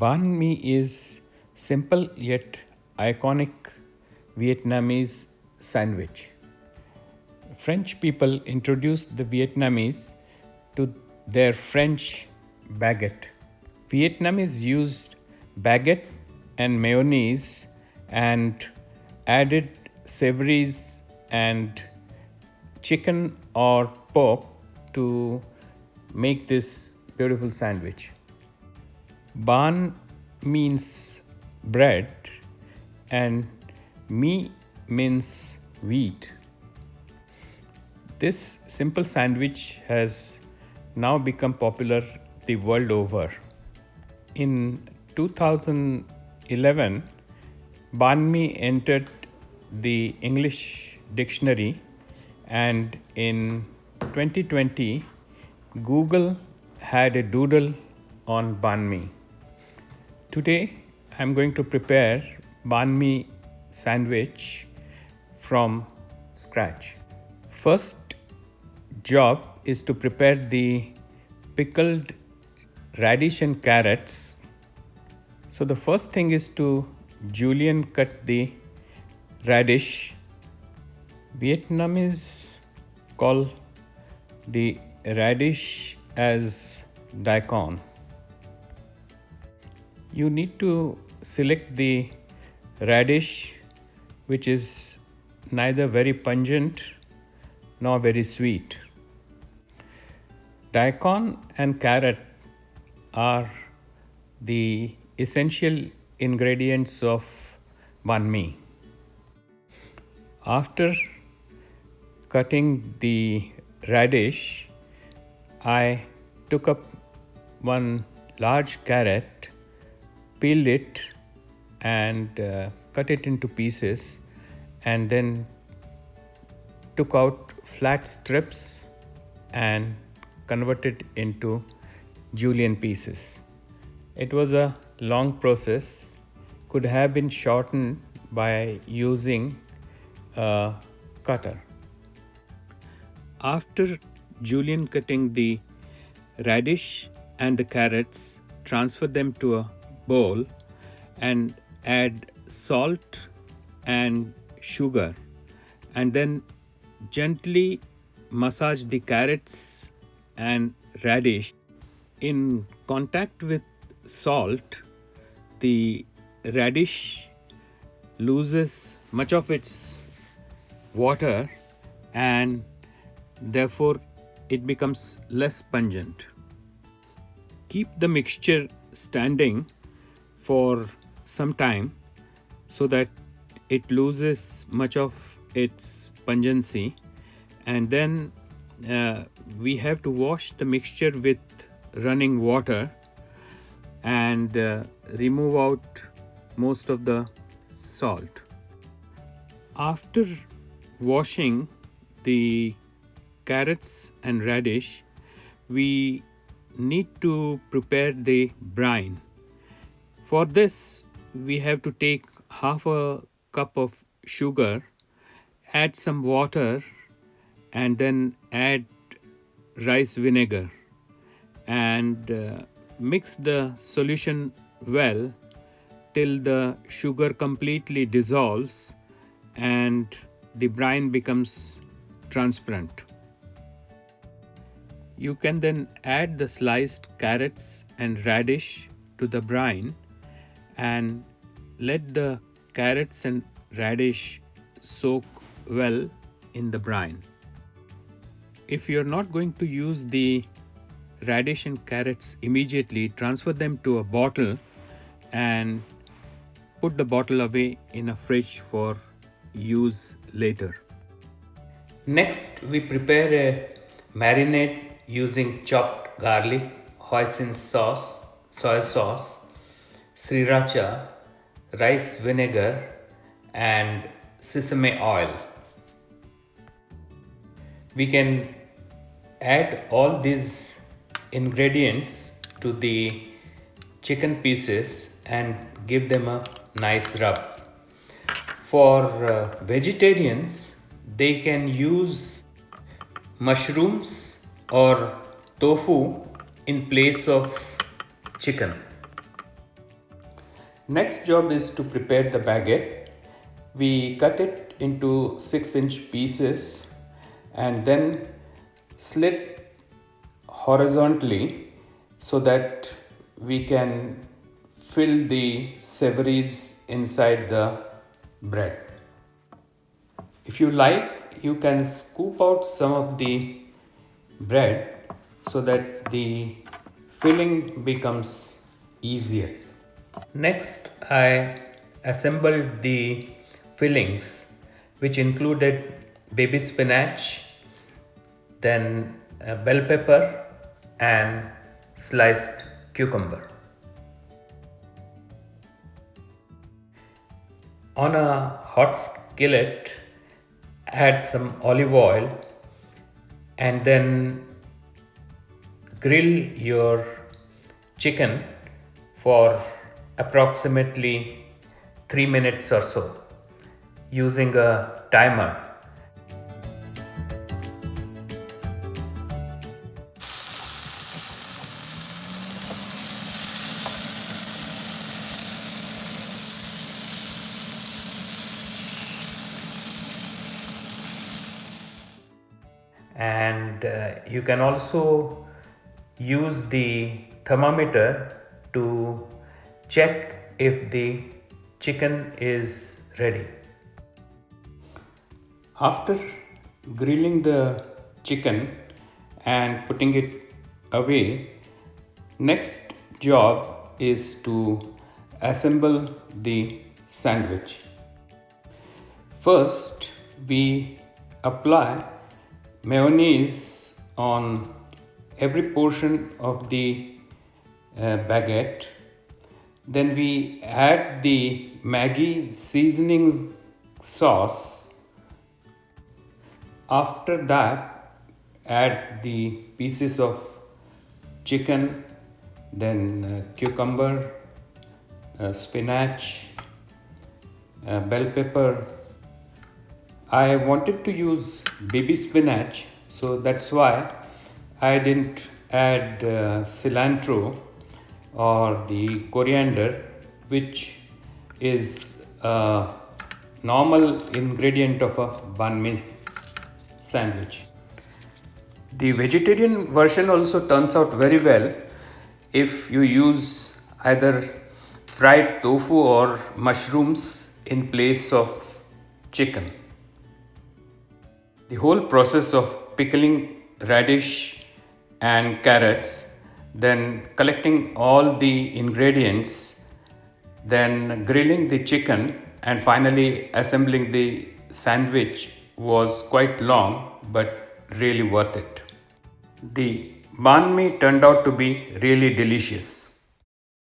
Banh mi is simple yet iconic Vietnamese sandwich. French people introduced the Vietnamese to their French baguette. Vietnamese used baguette and mayonnaise and added savories and chicken or pork to make this beautiful sandwich. Ban means bread and mi means wheat. This simple sandwich has now become popular the world over. In 2011, banh mi entered the English dictionary, and in 2020, Google had a doodle on banh mi. Today, I'm going to prepare banh mi sandwich from scratch. First job is to prepare the pickled radish and carrots. So the first thing is to julienne cut the radish. Vietnamese call the radish as daikon. You need to select the radish which is neither very pungent nor very sweet. Daikon and carrot are the essential ingredients of banh mi. After cutting the radish, I took up one large carrot, peeled it and cut it into pieces, and then took out flat strips and converted into julienne pieces. It was a long process, could have been shortened by using a cutter. After julienne cutting the radish and the carrots, transfer them to a bowl and add salt and sugar, and then gently massage the carrots and radish. In contact with salt, the radish loses much of its water and therefore it becomes less pungent. Keep the mixture standing for some time so that it loses much of its pungency, and then we have to wash the mixture with running water and remove out most of the salt. After washing the carrots and radish, we need to prepare the brine. For this, we have to take half a cup of sugar, add some water, and then add rice vinegar and mix the solution well till the sugar completely dissolves and the brine becomes transparent. You can then add the sliced carrots and radish to the brine and let the carrots and radish soak well in the brine. If you're not going to use the radish and carrots immediately, transfer them to a bottle and put the bottle away in a fridge for use later. Next, we prepare a marinade using chopped garlic, hoisin sauce, soy sauce, sriracha, rice vinegar, and sesame oil. We can add all these ingredients to the chicken pieces and give them a nice rub. For vegetarians, they can use mushrooms or tofu in place of chicken. Next job is to prepare the baguette. We cut it into 6-inch pieces and then slit horizontally so that we can fill the savories inside the bread. If you like, you can scoop out some of the bread so that the filling becomes easier. Next, I assembled the fillings, which included baby spinach, then bell pepper, and sliced cucumber. On a hot skillet, add some olive oil and then grill your chicken for approximately 3 minutes or so using a timer. And you can also use the thermometer to check if the chicken is ready. After grilling the chicken and putting it away, next job is to assemble the sandwich. First, we apply mayonnaise on every portion of the baguette. Then we add the Maggi seasoning sauce. After that, add the pieces of chicken, then cucumber, spinach, bell pepper. I wanted to use baby spinach, so that's why I didn't add cilantro or the coriander, which is a normal ingredient of a banh mi sandwich. The vegetarian version also turns out very well if you use either fried tofu or mushrooms in place of chicken. The whole process of pickling radish and carrots, then collecting all the ingredients, then grilling the chicken, and finally assembling the sandwich was quite long but really worth it. The banh mi turned out to be really delicious.